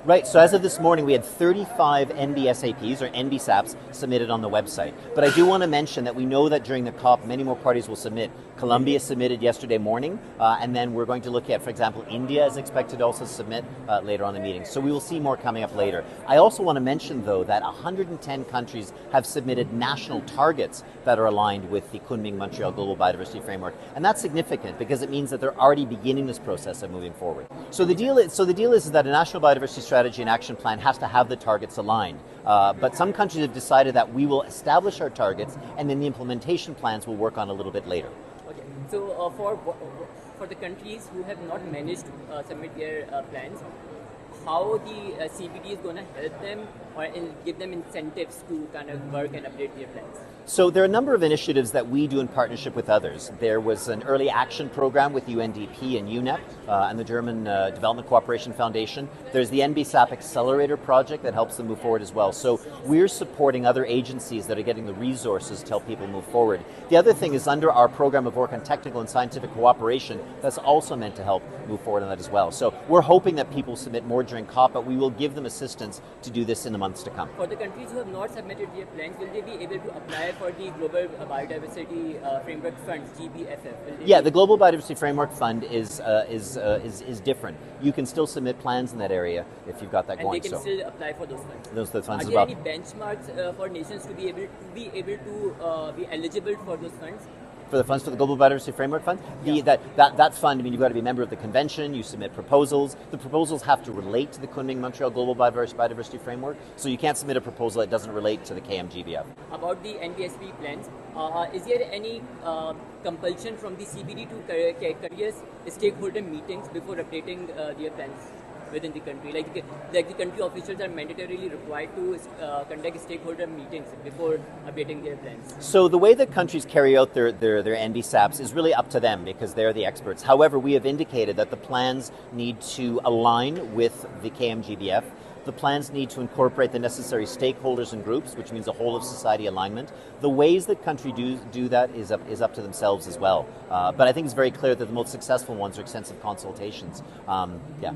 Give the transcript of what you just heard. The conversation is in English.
Right, so as of this morning, we had 35 NBSAPs, or NBSAPs, submitted on the website. But I do want to mention that we know that during the COP, many more parties will submit. Colombia submitted yesterday morning, and then we're going to look at, for example, India is expected to also submit later on in the meeting. So we will see more coming up later. I also want to mention, though, that 110 countries have submitted national targets that are aligned with the Kunming-Montreal Global Biodiversity Framework. And that's significant because it means that they're already beginning this process of moving forward. So the deal is that a national biodiversity strategy and action plan has to have the targets aligned. But some countries have decided that we will establish our targets and then the implementation plans will work on a little bit later. Okay, so for the countries who have not managed to submit their plans, how the CBD is going to help them or give them incentives to kind of work and update their plans? So there are a number of initiatives that we do in partnership with others. There was an early action program with UNDP and UNEP and the German Development Cooperation Foundation. There's the NBSAP Accelerator project that helps them move forward as well. So we're supporting other agencies that are getting the resources to help people move forward. The other thing is under our program of work on technical and scientific cooperation, that's also meant to help move forward on that as well. So we're hoping that people submit more during COP, but we will give them assistance to do this in the months to come. For the countries who have not submitted their plans, will they be able to apply for the Global Biodiversity Framework Fund, GBFF? Yeah, the Global Biodiversity Framework Fund is different. You can still submit plans in that area if you've got that going. And they can still apply for those funds. Those funds as well. Are there any benchmarks for nations to be able to be eligible for those funds? For the funds for the Global Biodiversity Framework Fund? Yeah. That fund, I mean, you've got to be a member of the convention, you submit proposals. The proposals have to relate to the Kunming-Montreal Global Biodiversity Framework, so you can't submit a proposal that doesn't relate to the KMGBF. About the NBSP plans, is there any compulsion from the CBD to career stakeholder meetings before updating their plans within the country? Like the country officials are mandatorily required to conduct stakeholder meetings before updating their plans. So the way that countries carry out their NBSAPs is really up to them because they're the experts. However, we have indicated that the plans need to align with the KMGBF. The plans need to incorporate the necessary stakeholders and groups, which means a whole of society alignment. The ways that countries do that is up to themselves as well. But I think it's very clear that the most successful ones are extensive consultations. Yeah.